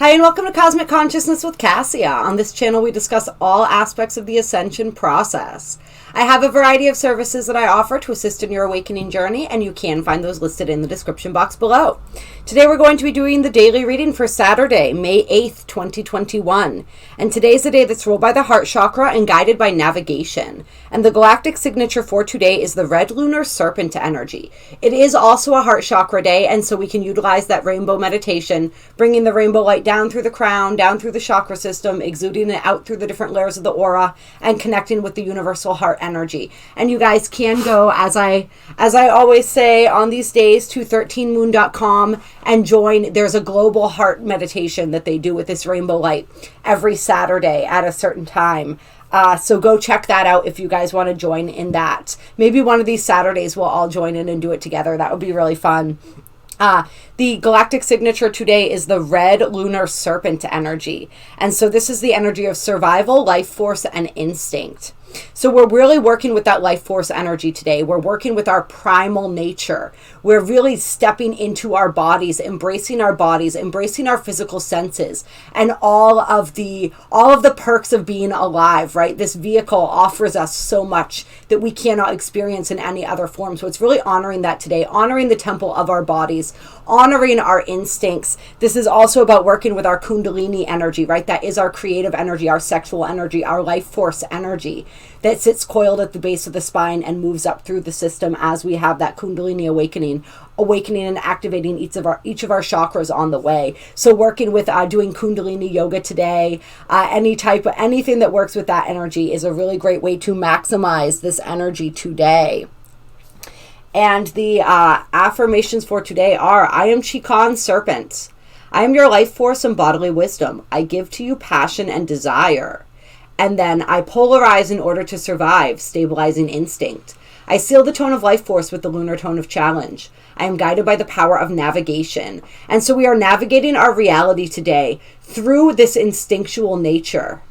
Hi, and welcome to Cosmic Consciousness with Kassia. On this channel, we discuss all aspects of the Ascension process. I have a variety of services that I offer to assist in your awakening journey, and you can find those listed in the description box below. Today, we're going to be doing the daily reading for Saturday, May 8th, 2021. And today's the day that's ruled by the heart chakra and guided by navigation. And the galactic signature for today is the red lunar serpent energy. It is also a heart chakra day, and so we can utilize that rainbow meditation, bringing the rainbow light down through the crown, down through the chakra system, exuding it out through the different layers of the aura, and connecting with the universal heart energy. And you guys can go, as I always say on these days, to 13moon.com and join. There's a global heart meditation that they do with this rainbow light every Saturday at a certain time. So go check that out if you guys want to join in that. Maybe one of these Saturdays we'll all join in and do it together. That would be really fun. The galactic signature today is the red lunar serpent energy. And so this is the energy of survival, life force, and instinct. So we're really working with that life force energy today. We're working with our primal nature. We're really stepping into our bodies, embracing our physical senses, and all of the perks of being alive, right? This vehicle offers us so much that we cannot experience in any other form. So it's really honoring that today, honoring the temple of our bodies, honoring our instincts. This is also about working with our kundalini energy, right? That is our creative energy, our sexual energy, our life force energy that sits coiled at the base of the spine and moves up through the system as we have that kundalini awakening and activating each of our chakras on the way. So working with doing kundalini yoga today, anything that works with that energy is a really great way to maximize this energy today. And the affirmations for today are: I am Chikan Serpent. I am your life force and bodily wisdom. I give to you passion and desire. And then I polarize in order to survive, stabilizing instinct. I seal the tone of life force with the lunar tone of challenge. I am guided by the power of navigation. And so we are navigating our reality today through this instinctual nature.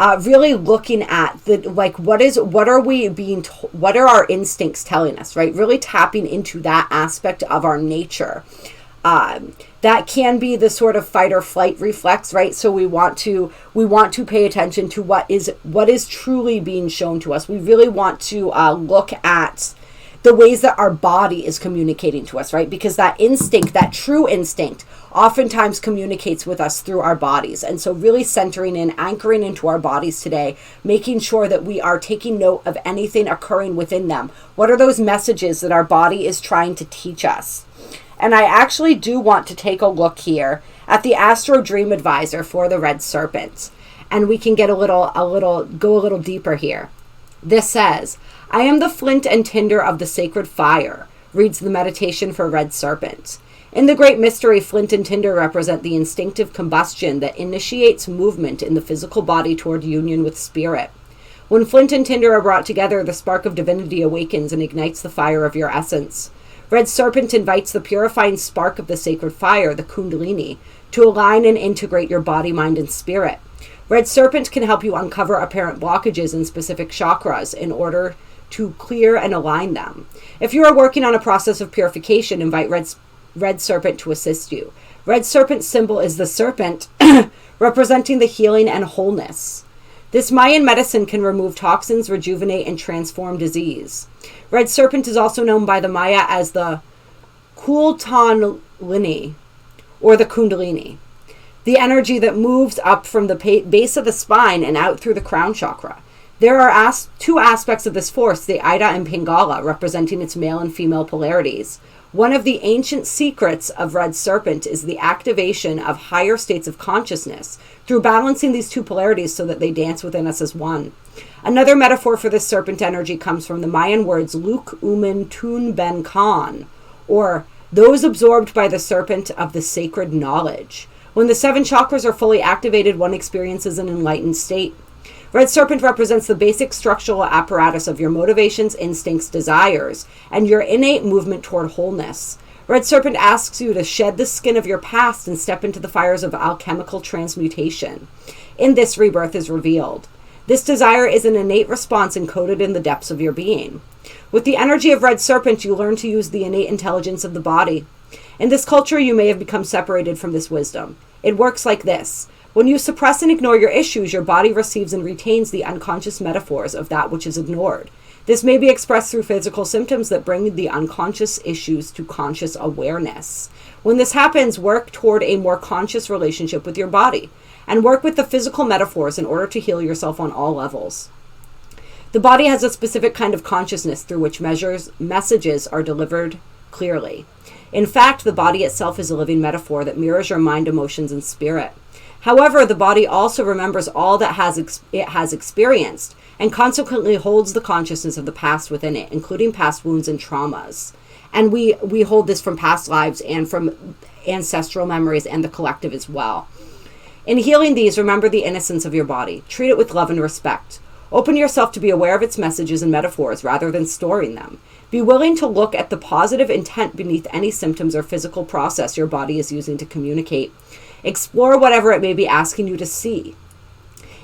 Really looking at what are our instincts telling us, right? Really tapping into that aspect of our nature. That can be the sort of fight or flight reflex, right? So we want to pay attention to what is truly being shown to us. We really want to look at the ways that our body is communicating to us, right? Because that instinct, that true instinct, oftentimes communicates with us through our bodies. And so really centering in, anchoring into our bodies today, making sure that we are taking note of anything occurring within them. What are those messages that our body is trying to teach us? And I actually do want to take a look here at the Astro Dream Advisor for the Red Serpent. And we can get go a little deeper here. This says, I am the flint and tinder of the sacred fire, reads the meditation for Red Serpent. In the great mystery, flint and tinder represent the instinctive combustion that initiates movement in the physical body toward union with spirit. When flint and tinder are brought together, the spark of divinity awakens and ignites the fire of your essence. Red Serpent invites the purifying spark of the sacred fire, the Kundalini, to align and integrate your body, mind, and spirit. Red Serpent can help you uncover apparent blockages in specific chakras in order to clear and align them. If you are working on a process of purification, invite Red Serpent to assist you. Red Serpent's symbol is the serpent, representing the healing and wholeness. This Mayan medicine can remove toxins, rejuvenate, and transform disease. Red Serpent is also known by the Maya as the Kultanlini, or the Kundalini, the energy that moves up from the base of the spine and out through the crown chakra. There are two aspects of this force, the Ida and Pingala, representing its male and female polarities. One of the ancient secrets of Red Serpent is the activation of higher states of consciousness through balancing these two polarities so that they dance within us as one. Another metaphor for this serpent energy comes from the Mayan words Luk Umen Tun Ben Khan, or those absorbed by the serpent of the sacred knowledge. When the 7 chakras are fully activated, one experiences an enlightened state. Red Serpent represents the basic structural apparatus of your motivations, instincts, desires, and your innate movement toward wholeness. Red Serpent asks you to shed the skin of your past and step into the fires of alchemical transmutation. In this, rebirth is revealed. This desire is an innate response encoded in the depths of your being. With the energy of Red Serpent, you learn to use the innate intelligence of the body. In this culture, you may have become separated from this wisdom. It works like this. When you suppress and ignore your issues, your body receives and retains the unconscious metaphors of that which is ignored. This may be expressed through physical symptoms that bring the unconscious issues to conscious awareness. When this happens, work toward a more conscious relationship with your body and work with the physical metaphors in order to heal yourself on all levels. The body has a specific kind of consciousness through which messages are delivered clearly. In fact, the body itself is a living metaphor that mirrors your mind, emotions, and spirit. However, the body also remembers all that it has experienced and consequently holds the consciousness of the past within it, including past wounds and traumas. And we hold this from past lives and from ancestral memories and the collective as well. In healing these, remember the innocence of your body. Treat it with love and respect. Open yourself to be aware of its messages and metaphors rather than storing them. Be willing to look at the positive intent beneath any symptoms or physical process your body is using to communicate. Explore whatever it may be asking you to see.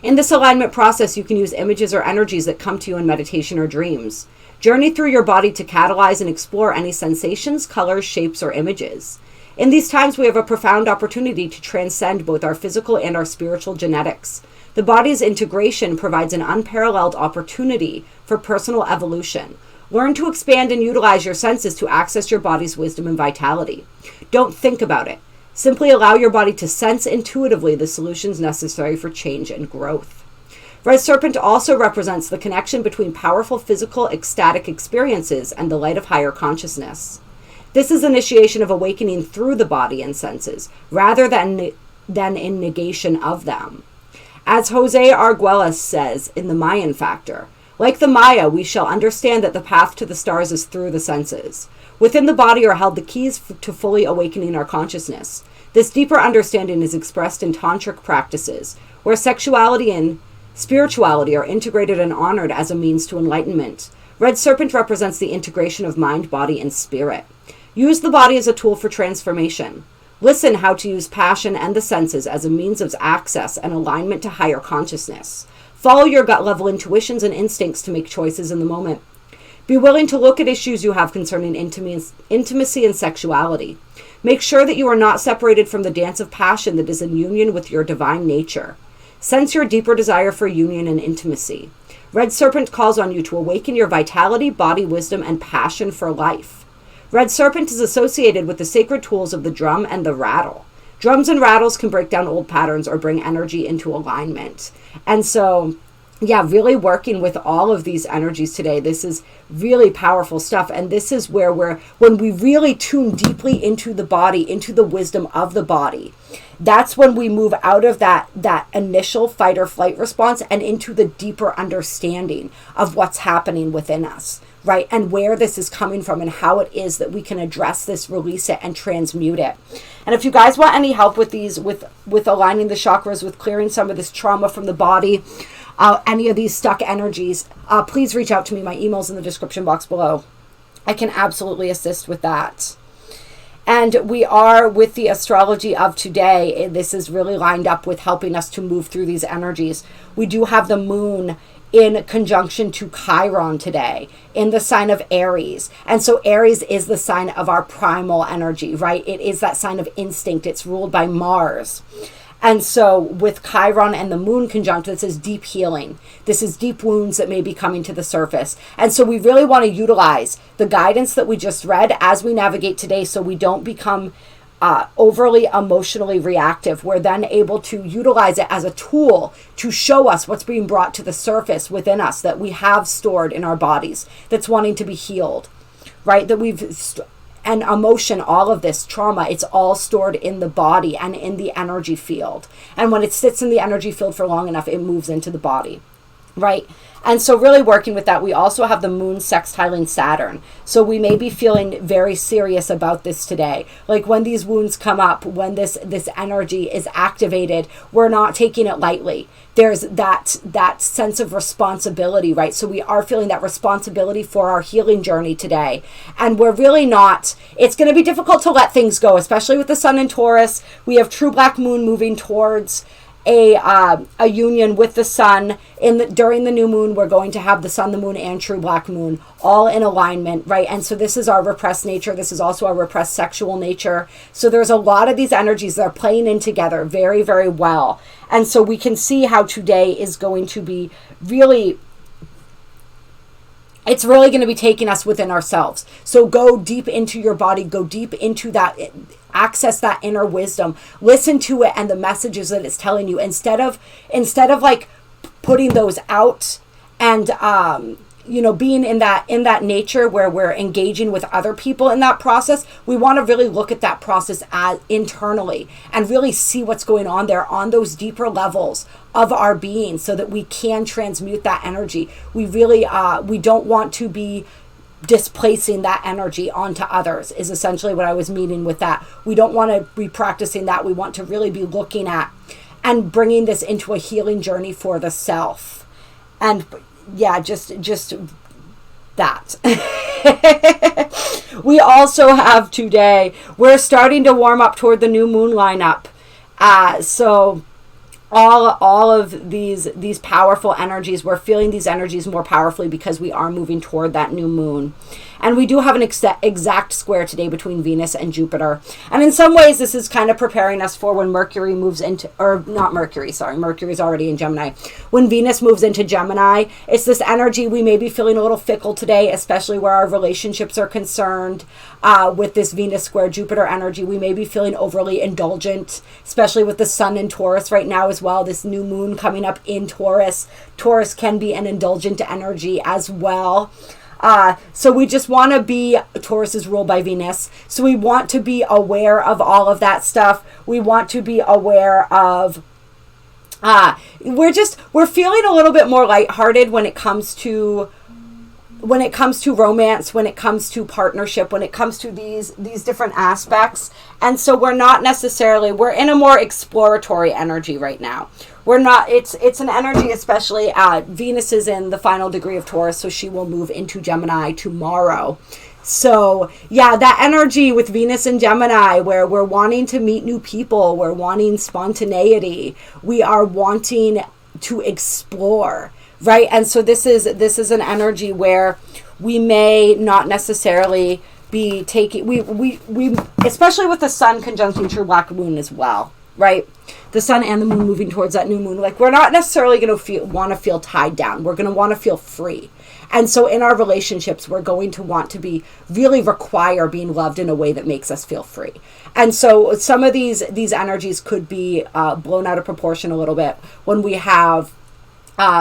In this alignment process, you can use images or energies that come to you in meditation or dreams. Journey through your body to catalyze and explore any sensations, colors, shapes, or images. In these times, we have a profound opportunity to transcend both our physical and our spiritual genetics. The body's integration provides an unparalleled opportunity for personal evolution. Learn to expand and utilize your senses to access your body's wisdom and vitality. Don't think about it. Simply allow your body to sense intuitively the solutions necessary for change and growth. Red Serpent also represents the connection between powerful physical ecstatic experiences and the light of higher consciousness. This is initiation of awakening through the body and senses, rather than in negation of them. As Jose Arguelles says in The Mayan Factor, like the Maya, we shall understand that the path to the stars is through the senses. Within the body are held the keys to fully awakening our consciousness. This deeper understanding is expressed in tantric practices, where sexuality and spirituality are integrated and honored as a means to enlightenment. Red Serpent represents the integration of mind, body, and spirit. Use the body as a tool for transformation. Listen how to use passion and the senses as a means of access and alignment to higher consciousness. Follow your gut level intuitions and instincts to make choices in the moment. Be willing to look at issues you have concerning intimacy and sexuality. Make sure that you are not separated from the dance of passion that is in union with your divine nature. Sense your deeper desire for union and intimacy. Red Serpent calls on you to awaken your vitality, body wisdom, and passion for life. Red Serpent is associated with the sacred tools of the drum and the rattle. Drums and rattles can break down old patterns or bring energy into alignment. And so, yeah, really working with all of these energies today. This is really powerful stuff. And this is where when we really tune deeply into the body, into the wisdom of the body, that's when we move out of that initial fight or flight response and into the deeper understanding of what's happening within us, right? And where this is coming from and how it is that we can address this, release it, and transmute it. And if you guys want any help with these, with aligning the chakras, with clearing some of this trauma from the body, any of these stuck energies, please reach out to me. My email's in the description box below. I can absolutely assist with that. And we are with the astrology of today. This is really lined up with helping us to move through these energies. We do have the moon in conjunction to Chiron today in the sign of Aries. And so Aries is the sign of our primal energy, right? It is that sign of instinct. It's ruled by Mars. And so with Chiron and the moon conjunct, this is deep healing. This is deep wounds that may be coming to the surface. And so we really want to utilize the guidance that we just read as we navigate today so we don't become overly emotionally reactive. We're then able to utilize it as a tool to show us what's being brought to the surface within us that we have stored in our bodies that's wanting to be healed, right? That and emotion, all of this trauma, it's all stored in the body and in the energy field. And when it sits in the energy field for long enough, it moves into the body, right? And so really working with that, we also have the moon sextiling Saturn. So we may be feeling very serious about this today. Like when these wounds come up, when this energy is activated, we're not taking it lightly. There's that sense of responsibility, right? So we are feeling that responsibility for our healing journey today. And we're really not, it's going to be difficult to let things go, especially with the sun in Taurus. We have true black moon moving towards a union with the sun during the new moon. We're going to have the sun, the moon, and true black moon all in alignment, right? And so this is our repressed nature. This is also our repressed sexual nature. So there's a lot of these energies that are playing in together very, very well. And so we can see how today is going to be really, it's really going to be taking us within ourselves. So go deep into your body, go deep into that, access that inner wisdom, listen to it and the messages that it's telling you, instead of like putting those out and being in that nature where we're engaging with other people in that process. We want to really look at that process internally and really see what's going on there on those deeper levels of our being, so that we can transmute that energy. We really we don't want to be displacing that energy onto others, is essentially what I was meaning with that. We don't want to be practicing that. We want to really be looking at and bringing this into a healing journey for the self. And yeah, just that. We also have today, we're starting to warm up toward the new moon lineup. So all of these powerful energies, we're feeling these energies more powerfully because we are moving toward that new moon. And we do have an exact square today between Venus and Jupiter. And in some ways, this is kind of preparing us for when Mercury moves into, or not Mercury, sorry, Mercury's already in Gemini. When Venus moves into Gemini, it's this energy. We may be feeling a little fickle today, especially where our relationships are concerned. With this Venus square Jupiter energy, we may be feeling overly indulgent, especially with the sun in Taurus right now as well. This new moon coming up in Taurus. Taurus can be an indulgent energy as well. So we just want to be, Taurus is ruled by Venus. So we want to be aware of all of that stuff. We want to be aware of, we're feeling a little bit more lighthearted when it comes to romance, when it comes to partnership, when it comes to these different aspects. And so we're in a more exploratory energy right now. It's an energy, especially Venus is in the final degree of Taurus, so she will move into Gemini tomorrow. So yeah, that energy with Venus and Gemini, where we're wanting to meet new people, we're wanting spontaneity, we are wanting to explore. Right. And so this is an energy where we may not necessarily be taking, we especially with the sun conjuncting true black moon as well. Right. The sun and the moon moving towards that new moon. Like, we're not necessarily going to want to feel tied down. We're going to want to feel free. And so in our relationships, we're going to want to really require being loved in a way that makes us feel free. And so some of these energies could be blown out of proportion a little bit when we have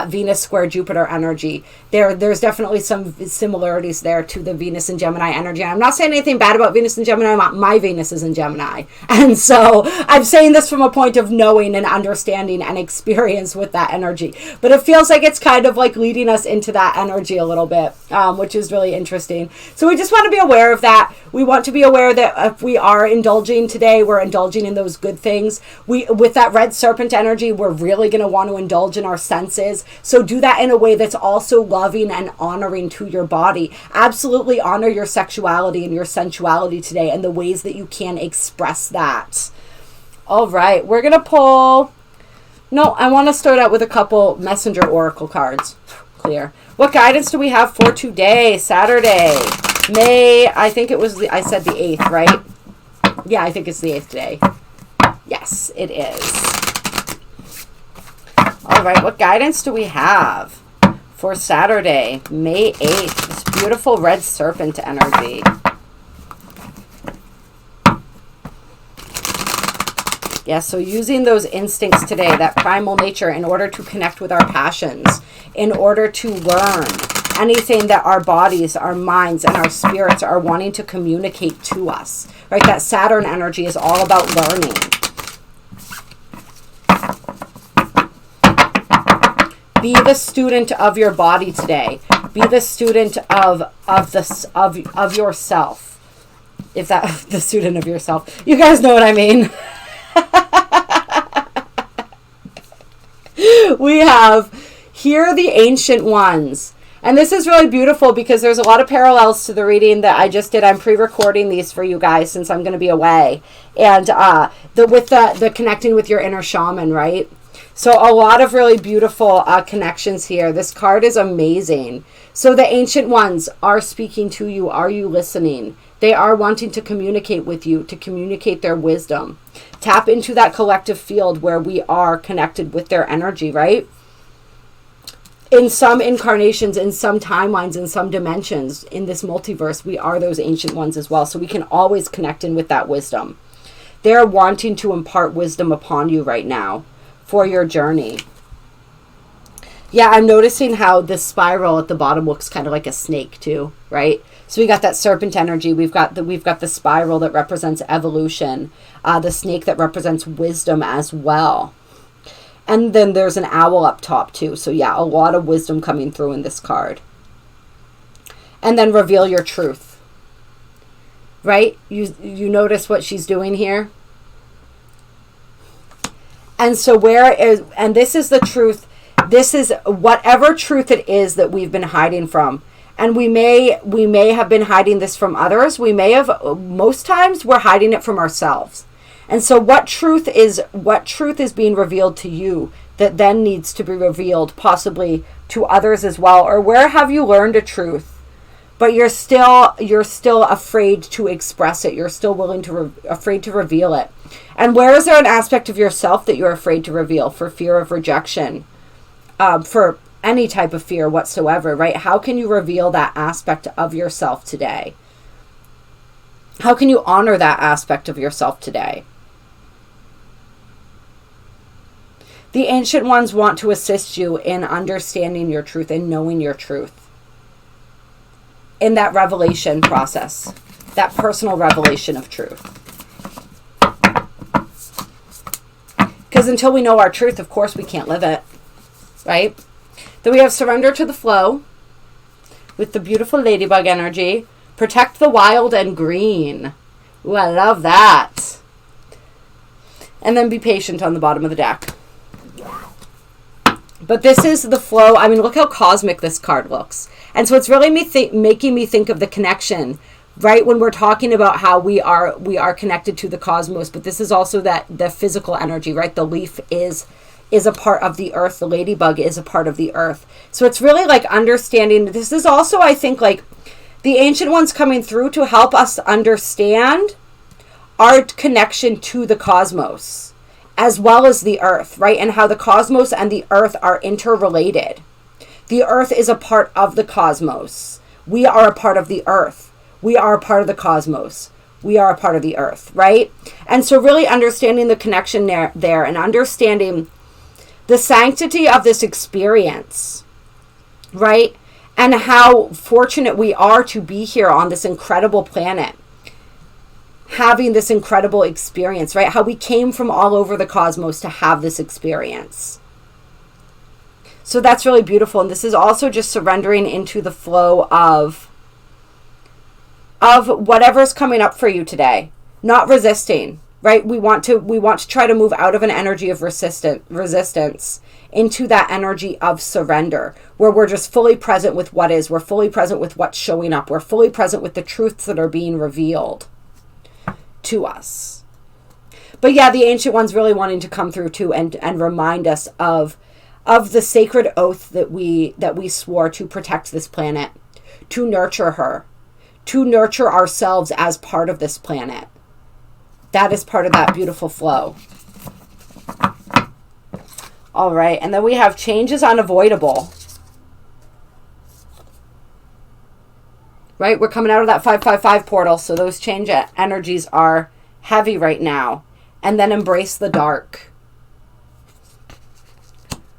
Venus square Jupiter energy. There's definitely some similarities there to the Venus and Gemini energy. And I'm not saying anything bad about Venus and Gemini. My Venus is in Gemini. And so I'm saying this from a point of knowing and understanding and experience with that energy. But it feels like it's kind of like leading us into that energy a little bit, which is really interesting. So we just want to be aware of that. We want to be aware that if we are indulging today, we're indulging in those good things. With that red serpent energy, we're really going to want to indulge in our senses. So do that in a way that's also loving and honoring to your body. Absolutely honor your sexuality and your sensuality today and the ways that you can express that. All right, we're going to pull... No, I want to start out with a couple messenger oracle cards. Clear. What guidance do we have for today, Saturday? I think it was I said the 8th, right? Yeah, I think it's the 8th today. Yes, it is. All right, what guidance do we have for Saturday, May 8th? This beautiful red serpent energy. Yeah, so using those instincts today, that primal nature, in order to connect with our passions, in order to learn anything that our bodies, our minds, and our spirits are wanting to communicate to us, right? That Saturn energy is all about learning. Be the student of your body today. Be the student of yourself. If that, the student of yourself. You guys know what I mean. We have Here the Ancient Ones. And this is really beautiful because there's a lot of parallels to the reading that I just did. I'm pre-recording these for you guys since I'm going to be away. And with the connecting with your inner shaman, right? So a lot of really beautiful connections here. This card is amazing. So the Ancient Ones are speaking to you. Are you listening? They are wanting to communicate with you, to communicate their wisdom. Tap into that collective field where we are connected with their energy, right? In some incarnations, in some timelines, in some dimensions, in this multiverse, we are those Ancient Ones as well. So we can always connect in with that wisdom. They're wanting to impart wisdom upon you right now for your journey. Yeah, I'm noticing how this spiral at the bottom looks kind of like a snake too, right? So we got that serpent energy. We've got the spiral that represents evolution, the snake that represents wisdom as well. And then there's an owl up top too. So yeah, a lot of wisdom coming through in this card. And then reveal your truth. Right? You notice what she's doing here? And so and this is the truth. This is whatever truth it is that we've been hiding from. And we may have been hiding this from others. We may have, most times we're hiding it from ourselves. And so what truth is being revealed to you that then needs to be revealed possibly to others as well? Or where have you learned a truth, but you're still afraid to express it? You're still afraid to reveal it. And where is there an aspect of yourself that you're afraid to reveal for fear of rejection? For any type of fear whatsoever, right? How can you reveal that aspect of yourself today? How can you honor that aspect of yourself today? The Ancient Ones want to assist you in understanding your truth and knowing your truth in that revelation process, that personal revelation of truth. Because until we know our truth, of course, we can't live it. Right? Then we have surrender to the flow with the beautiful ladybug energy. Protect the wild and green. Ooh, I love that. And then be patient on the bottom of the deck. But this is the flow. I mean, look how cosmic this card looks. And so it's really making me think of the connection, right? When we're talking about how we are connected to the cosmos, but this is also the physical energy, right? The leaf is a part of the earth. The ladybug is a part of the earth. So it's really like understanding. This is also, I think, like the Ancient Ones coming through to help us understand our connection to the cosmos as well as the earth, right? And how the cosmos and the earth are interrelated. The earth is a part of the cosmos. We are a part of the earth. We are a part of the cosmos. We are a part of the earth, right? And so really understanding the connection there and understanding the sanctity of this experience, right? And how fortunate we are to be here on this incredible planet, having this incredible experience, right? How we came from all over the cosmos to have this experience. So that's really beautiful. And this is also just surrendering into the flow of whatever's coming up for you today, not resisting. Right? We want to try to move out of an energy of resistance into that energy of surrender, where we're just fully present with what is. We're fully present with what's showing up. We're fully present with the truths that are being revealed to us. But yeah, the Ancient Ones really wanting to come through too and remind us of the sacred oath that we swore to protect this planet, to nurture her, to nurture ourselves as part of this planet. That is part of that beautiful flow. All right. And then we have change is unavoidable. Right? We're coming out of that 555 portal. So those change energies are heavy right now. And then embrace the dark.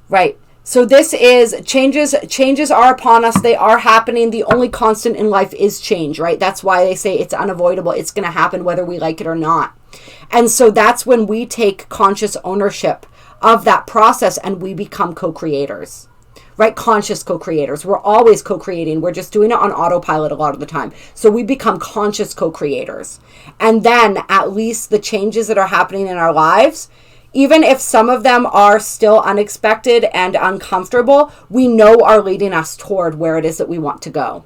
Right. So this is changes are upon us. They are happening. The only constant in life is change, right? That's why they say it's unavoidable. It's going to happen whether we like it or not. And so that's when we take conscious ownership of that process and we become co-creators, right? Conscious co-creators. We're always co-creating. We're just doing it on autopilot a lot of the time. So we become conscious co-creators. And then at least the changes that are happening in our lives, even if some of them are still unexpected and uncomfortable, we know are leading us toward where it is that we want to go.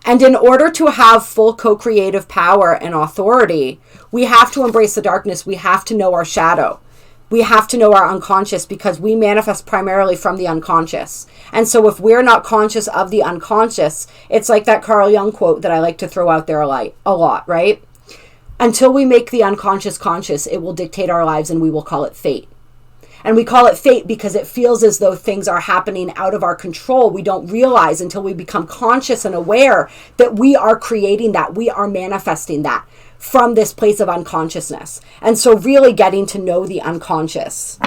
And in order to have full co-creative power and authority, we have to embrace the darkness. We have to know our shadow. We have to know our unconscious because we manifest primarily from the unconscious. And so if we're not conscious of the unconscious, it's like that Carl Jung quote that I like to throw out there a lot, right? Until we make the unconscious conscious, it will dictate our lives, and we will call it fate. And we call it fate because it feels as though things are happening out of our control. We don't realize until we become conscious and aware that we are creating that. We are manifesting that from this place of unconsciousness. And so really getting to know the unconscious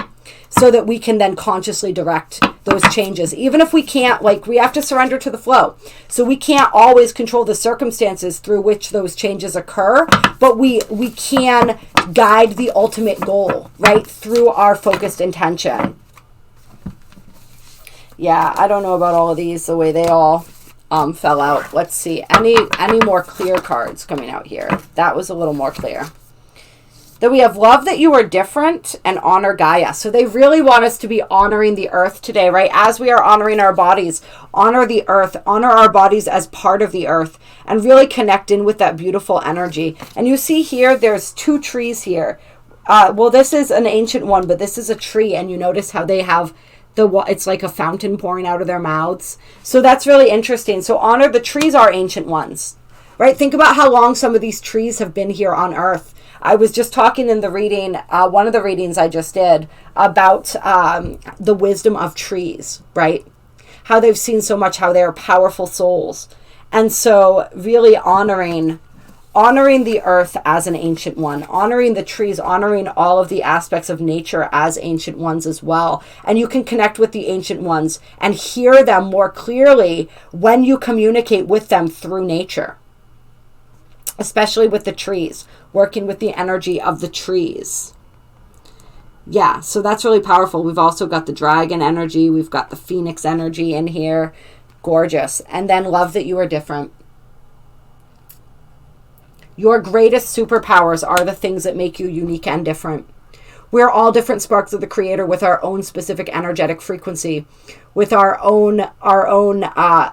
so that we can then consciously direct those changes. Even if we can't, like, we have to surrender to the flow. So we can't always control the circumstances through which those changes occur, but we can guide the ultimate goal, right, through our focused intention. Yeah, I don't know about all of these, the way they all fell out. Let's see. Any more clear cards coming out here? That was a little more clear. Then we have love that you are different and honor Gaia. So they really want us to be honoring the earth today, right? As we are honoring our bodies, honor the earth, honor our bodies as part of the earth, and really connect in with that beautiful energy. And you see here, there's 2 trees here. Well, this is an ancient one, but this is a tree. And you notice how they have it's like a fountain pouring out of their mouths. So that's really interesting. So honor the trees, are ancient ones, right? Think about how long some of these trees have been here on earth. I was just talking in the reading, one of the readings I just did, about the wisdom of trees, right? How they've seen so much, how they're powerful souls. And so really honoring the earth as an ancient one, honoring the trees, honoring all of the aspects of nature as ancient ones as well. And you can connect with the ancient ones and hear them more clearly when you communicate with them through nature. Especially with the trees, working with the energy of the trees. Yeah, so that's really powerful. We've also got the dragon energy. We've got the phoenix energy in here. Gorgeous. And then love that you are different. Your greatest superpowers are the things that make you unique and different. We're all different sparks of the Creator with our own specific energetic frequency, with our own,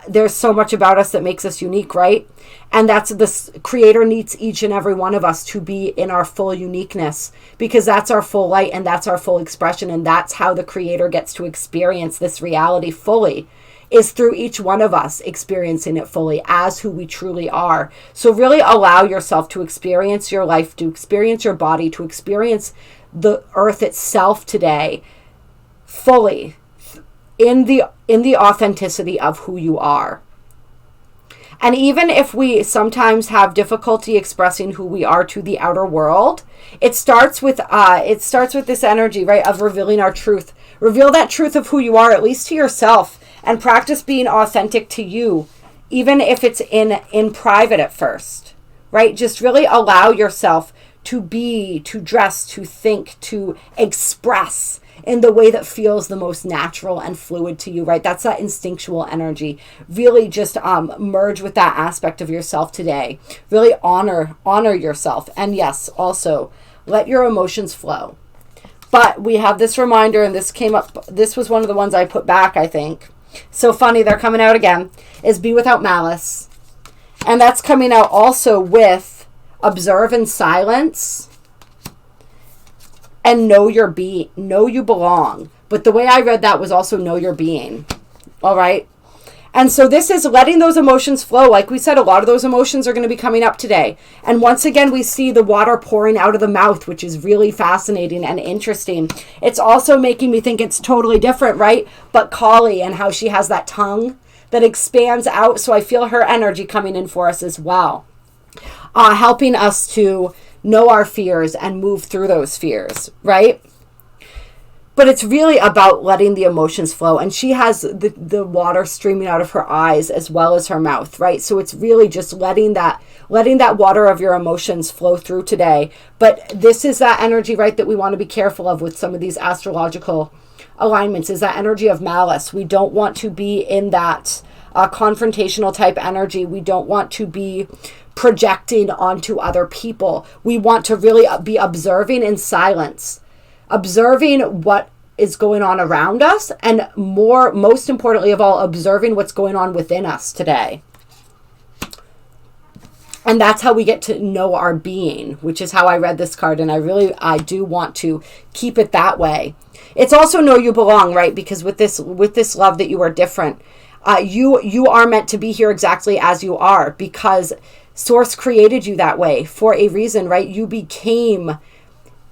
there's so much about us that makes us unique, right? And that's the Creator needs each and every one of us to be in our full uniqueness, because that's our full light and that's our full expression. And that's how the Creator gets to experience this reality fully, is through each one of us experiencing it fully as who we truly are. So really allow yourself to experience your life, to experience your body, to experience the earth itself today fully in the authenticity of who you are. And even if we sometimes have difficulty expressing who we are to the outer world, it starts with this energy, right, of revealing our truth. Reveal that truth of who you are, at least to yourself, and practice being authentic to you, even if it's in private at first, right? Just really allow yourself to be, to dress, to think, to express in the way that feels the most natural and fluid to you, right? That's that instinctual energy. Really just merge with that aspect of yourself today. Really honor yourself. And yes, also let your emotions flow. But we have this reminder, and this came up, this was one of the ones I put back, I think. So funny, they're coming out again, is be without malice. And that's coming out also with observe in silence and know you belong. But the way I read that was also know your being. All right. And so this is letting those emotions flow. Like we said, a lot of those emotions are going to be coming up today. And once again, we see the water pouring out of the mouth, which is really fascinating and interesting. It's also making me think it's totally different, right? But Kali and how she has that tongue that expands out. So I feel her energy coming in for us as well. Helping us to know our fears and move through those fears, right? But it's really about letting the emotions flow. And she has the water streaming out of her eyes as well as her mouth, right? So it's really just letting that water of your emotions flow through today. But this is that energy, right, that we want to be careful of with some of these astrological alignments, is that energy of malice. We don't want to be in that confrontational type energy. We don't want to be projecting onto other people. We want to really be observing in silence, observing what is going on around us, and most importantly of all, observing what's going on within us today. And that's how we get to know our being, which is how I read this card. And I do want to keep it that way. It's also know you belong, right? Because with this love that you are different, you are meant to be here exactly as you are, because Source created you that way for a reason, right? You became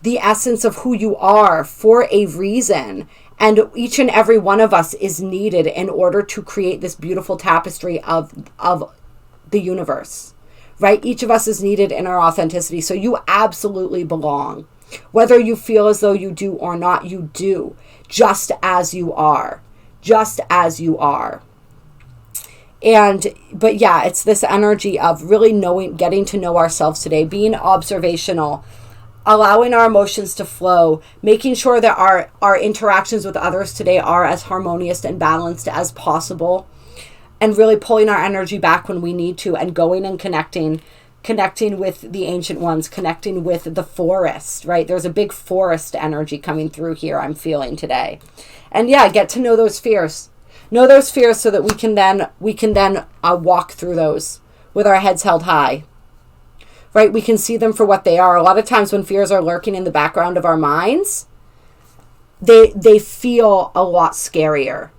the essence of who you are for a reason. And each and every one of us is needed in order to create this beautiful tapestry of the universe, right? Each of us is needed in our authenticity. So you absolutely belong. Whether you feel as though you do or not, you do. Just as you are. Just as you are. But yeah, it's this energy of really getting to know ourselves today, being observational, allowing our emotions to flow, making sure that our interactions with others today are as harmonious and balanced as possible, and really pulling our energy back when we need to, and going and connecting with the ancient ones, connecting with the forest, right? There's a big forest energy coming through here I'm feeling today. And yeah, get to know those fears. Know those fears so that we can then walk through those with our heads held high. Right? We can see them for what they are. A lot of times when fears are lurking in the background of our minds, they feel a lot scarier.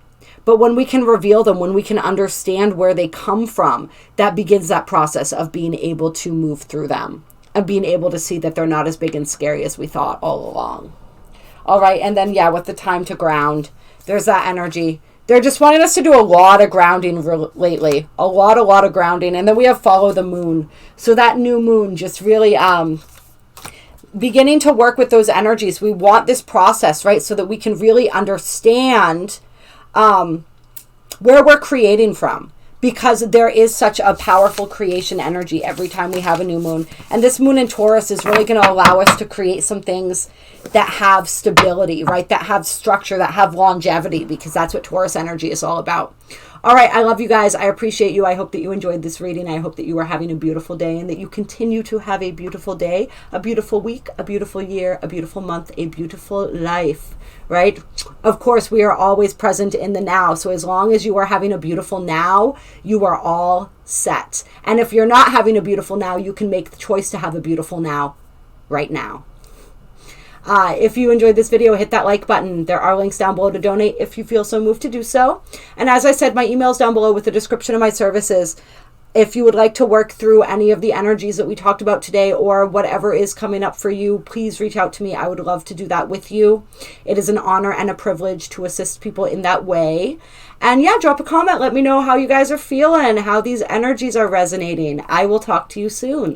But when we can reveal them, when we can understand where they come from, that begins that process of being able to move through them and being able to see that they're not as big and scary as we thought all along. All right. And then, yeah, with the time to ground, there's that energy. They're just wanting us to do a lot of grounding lately. A lot of grounding. And then we have follow the moon. So that new moon just really beginning to work with those energies. We want this process, right? So that we can really understand where we're creating from. Because there is such a powerful creation energy every time we have a new moon. And this moon in Taurus is really going to allow us to create some things that have stability, right? That have structure, that have longevity, because that's what Taurus energy is all about. All right, I love you guys. I appreciate you. I hope that you enjoyed this reading. I hope that you are having a beautiful day and that you continue to have a beautiful day, a beautiful week, a beautiful year, a beautiful month, a beautiful life, right? Of course, we are always present in the now. So as long as you are having a beautiful now, you are all set. And if you're not having a beautiful now, you can make the choice to have a beautiful now right now. If you enjoyed this video, hit that like button. There are links down below to donate if you feel so moved to do so. And as I said, my email's down below with the description of my services. If you would like to work through any of the energies that we talked about today or whatever is coming up for you, please reach out to me. I would love to do that with you. It is an honor and a privilege to assist people in that way. And yeah, drop a comment. Let me know how you guys are feeling, how these energies are resonating. I will talk to you soon.